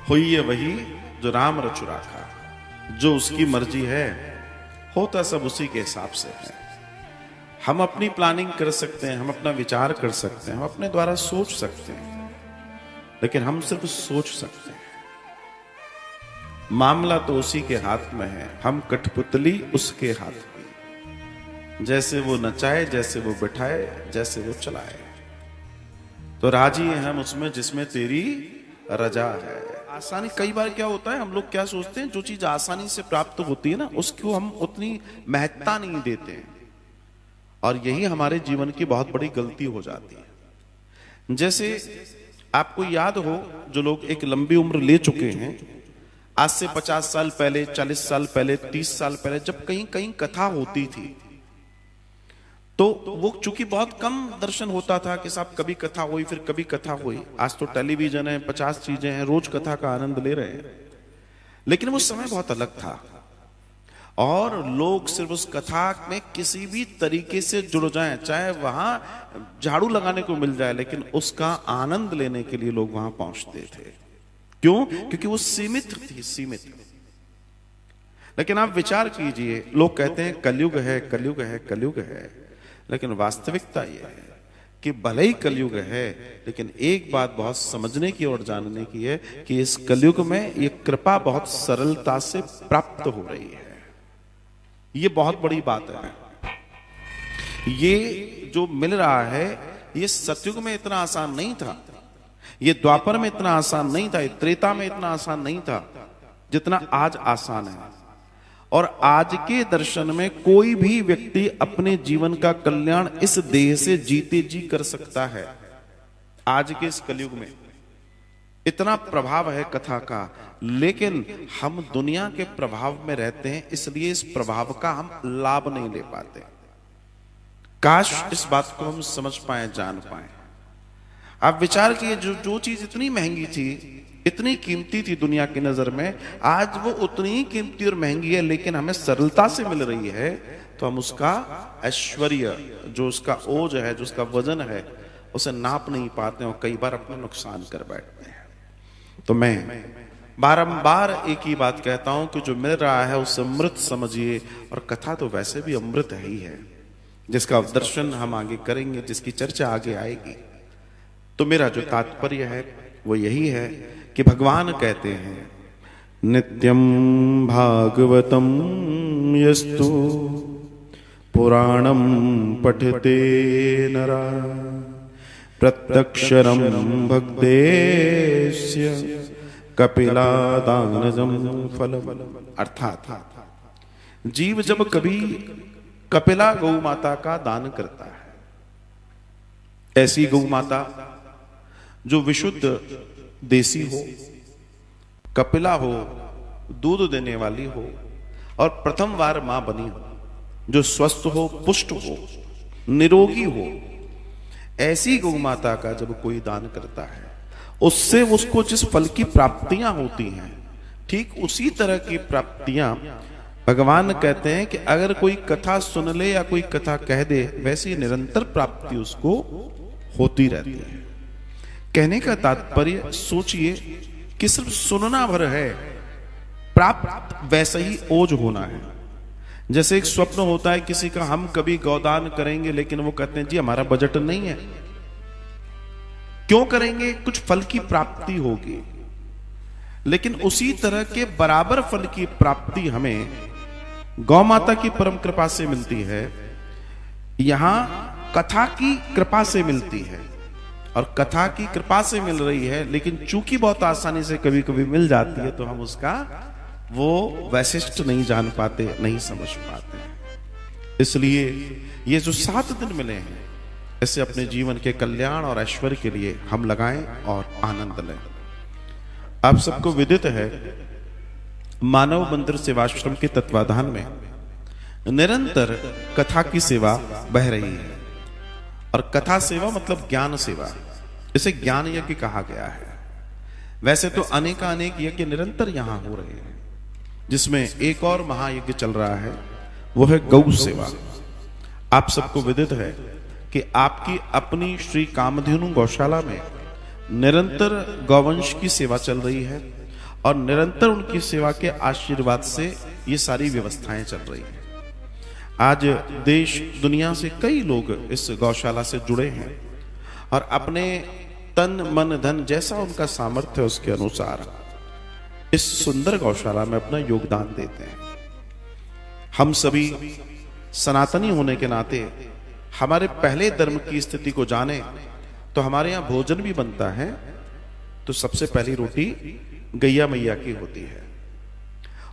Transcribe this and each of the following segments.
हुई है वही जो राम रचु राखा। जो उसकी मर्जी है होता सब उसी के हिसाब से है। हम अपनी प्लानिंग कर सकते हैं, हम अपना विचार कर सकते हैं, हम अपने द्वारा सोच सकते हैं, लेकिन हम सिर्फ सोच सकते हैं। मामला तो उसी के हाथ में है, हम कठपुतली उसके हाथ में। जैसे वो नचाए, जैसे वो बिठाए, जैसे वो चलाए, तो राजी हैं हम उसमें जिसमें तेरी रजा है। आसानी, कई बार क्या होता है, हम लोग क्या सोचते हैं, जो चीज आसानी से प्राप्त होती है ना, उसको हम उतनी महत्ता नहीं देते हैं, और यही हमारे जीवन की बहुत बड़ी गलती हो जाती है। जैसे आपको याद हो, जो लोग एक लंबी उम्र ले चुके हैं, आज से 50 साल पहले, 40 साल पहले, 30 साल पहले जब कहीं कहीं कथा होती थी, तो वो चूंकि बहुत कम दर्शन होता था कि साहब कभी कथा हुई फिर कभी कथा हुई। आज तो टेलीविजन है, 50 चीजें हैं, रोज कथा का आनंद ले रहे हैं। लेकिन वो समय बहुत अलग था, और लोग सिर्फ उस कथा में किसी भी तरीके से जुड़ जाएं, चाहे वहां झाड़ू लगाने को मिल जाए, लेकिन उसका आनंद लेने के लिए लोग वहां पहुंचते थे। क्यों? क्योंकि वो सीमित थी, सीमित। लेकिन आप विचार कीजिए, लोग कहते हैं कलयुग है, कलयुग है, कलयुग है, लेकिन वास्तविकता यह है कि भले ही कलयुग है, लेकिन एक बात बहुत समझने की और जानने की है कि इस कलयुग में ये कृपा बहुत सरलता से प्राप्त हो रही है। ये बहुत बड़ी बात है। ये जो मिल रहा है, ये सतयुग में इतना आसान नहीं था, ये द्वापर में इतना आसान नहीं था, ये त्रेता में इतना आसान नहीं था जितना आज आसान है। और आज के दर्शन में कोई भी व्यक्ति अपने जीवन का कल्याण इस देह से जीते जी कर सकता है। आज के इस कलयुग में इतना प्रभाव है कथा का, लेकिन हम दुनिया के प्रभाव में रहते हैं, इसलिए इस प्रभाव का हम लाभ नहीं ले पाते। काश इस बात को हम समझ पाए, जान पाए। आप विचार किए, जो चीज इतनी महंगी थी, इतनी कीमती थी दुनिया की नजर में, आज वो उतनी ही कीमती और महंगी है, लेकिन हमें सरलता से मिल रही है, तो हम उसका ऐश्वर्य, जो उसका ओज है, जो उसका वजन है, उसे नाप नहीं पाते और कई बार अपना नुकसान कर बैठते हैं। तो मैं बारंबार एक ही बात कहता हूं कि जो मिल रहा है उसे अमृत समझिए, और कथा तो वैसे भी अमृत ही है, जिसका दर्शन हम आगे करेंगे, जिसकी चर्चा आगे आएगी। तो मेरा जो तात्पर्य है वो यही है कि भगवान कहते हैं, नित्यम भागवतम यस्तु पुराणम पठते नरा प्रत्यक्षरम भक्तेस्य कपिलादानजम फलम। अर्थात जीव जब कभी कपिला गौ माता का दान करता है, ऐसी गौ माता जो विशुद्ध देसी हो, कपिला हो, दूध देने वाली हो, और प्रथम बार मां बनी हो, जो स्वस्थ हो, पुष्ट हो, निरोगी हो, ऐसी गौ माता का जब कोई दान करता है, उससे उसको जिस फल की प्राप्तियां होती हैं, ठीक उसी तरह की प्राप्तियां भगवान कहते हैं कि अगर कोई कथा सुन ले या कोई कथा कह दे, वैसी निरंतर प्राप्ति उसको होती रहती है। कहने का तात्पर्य, सोचिए कि सिर्फ सुनना भर है, प्राप्त वैसा ही ओज होना है। जैसे एक स्वप्न होता है किसी का, हम कभी गौदान करेंगे, लेकिन वो कहते हैं जी हमारा बजट नहीं है। क्यों करेंगे? कुछ फल की प्राप्ति होगी। लेकिन उसी तरह के बराबर फल की प्राप्ति हमें गौ माता की परम कृपा से मिलती है, यहां कथा की कृपा से मिलती है। और कथा की कृपा से मिल रही है, लेकिन चूंकि बहुत आसानी से कभी कभी मिल जाती है, तो हम उसका वो वैशिष्ट नहीं जान पाते, नहीं समझ पाते। इसलिए ये जो 7 दिन मिले हैं, इसे अपने जीवन के कल्याण और ऐश्वर्य के लिए हम लगाएं और आनंद लें। आप सबको विदित है, मानव मंदिर सेवाश्रम के तत्वाधान में निरंतर कथा की सेवा बह रही है। और कथा सेवा मतलब ज्ञान सेवा, इसे ज्ञान यज्ञ कहा गया है। वैसे तो अनेकानेक यज्ञ निरंतर यहां हो रहे हैं, जिसमें एक और महायज्ञ चल रहा है, वो है गौ सेवा। आप सबको विदित है कि आपकी अपनी श्री कामधेनु गौशाला में निरंतर गौवंश की सेवा चल रही है, और निरंतर उनकी सेवा के आशीर्वाद से ये सारी व्यवस्थाएं चल रही हैं। आज देश दुनिया से कई लोग इस गौशाला से जुड़े हैं और अपने तन मन धन जैसा उनका सामर्थ्य है उसके अनुसार इस सुंदर गौशाला में अपना योगदान देते हैं। हम सभी सनातनी होने के नाते हमारे पहले धर्म की स्थिति को जाने तो हमारे यहाँ भोजन भी बनता है तो सबसे पहली रोटी गैया मैया की होती है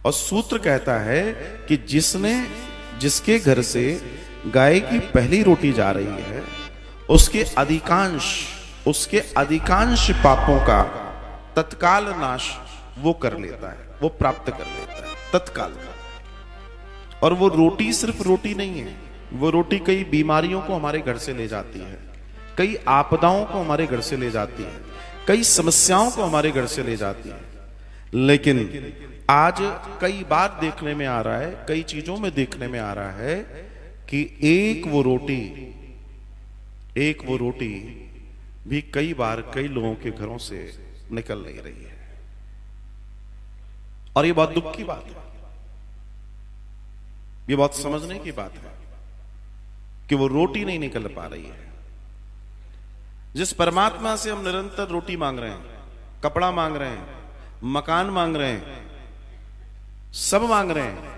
और सूत्र कहता है कि जिसके घर से गाय की पहली रोटी जा रही है उसके अधिकांश पापों का तत्काल नाश वो कर लेता है, वो प्राप्त कर लेता है तत्काल का। और वो रोटी सिर्फ रोटी नहीं है, वो रोटी कई बीमारियों को हमारे घर से ले जाती है, कई आपदाओं को हमारे घर से ले जाती है, कई समस्याओं को हमारे घर से ले जाती है। लेकिन आज कई बार देखने में आ रहा है, कई चीजों में देखने में आ रहा है कि एक वो रोटी भी कई बार कई लोगों के घरों से निकल नहीं रही है। और ये बहुत दुख की बात है, ये बहुत समझने की बात है कि वो रोटी नहीं निकल पा रही है। जिस परमात्मा से हम निरंतर रोटी मांग रहे हैं, कपड़ा मांग रहे हैं, मकान मांग रहे हैं, सब मांग रहे हैं,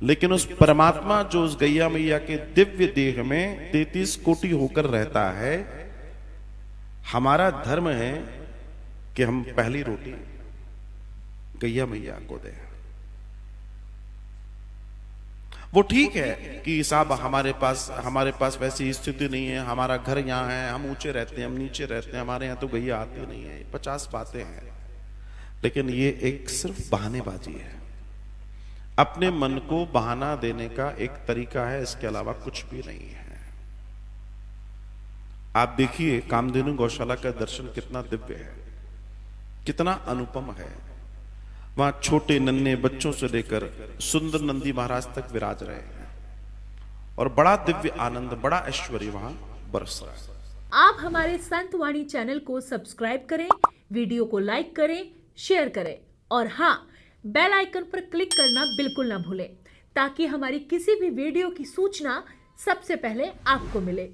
लेकिन उस परमात्मा जो उस गैया मैया के दिव्य देह में 33 कोटि होकर रहता है, हमारा धर्म है कि हम पहली रोटी गैया मैया को दें। वो ठीक है कि साहब हमारे पास वैसी स्थिति नहीं है, हमारा घर यहाँ है, हम ऊंचे रहते हैं, हम नीचे रहते हैं, हमारे यहाँ तो गैया आती नहीं है, 50 बातें हैं। लेकिन ये एक सिर्फ बहानेबाजी है, अपने मन को बहाना देने का एक तरीका है, इसके अलावा कुछ भी नहीं है। आप देखिए कामधेनु गौशाला का दर्शन कितना दिव्य है, कितना अनुपम है। वहां छोटे नन्हे बच्चों से लेकर सुंदर नंदी महाराज तक विराज रहे हैं और बड़ा दिव्य आनंद, बड़ा ऐश्वर्य वहां बरस रहा है। आप हमारे संत वाणी चैनल को सब्सक्राइब करें, वीडियो को लाइक करें, शेयर करें और हाँ, बेल आइकन पर क्लिक करना बिल्कुल ना भूलें ताकि हमारी किसी भी वीडियो की सूचना सबसे पहले आपको मिले।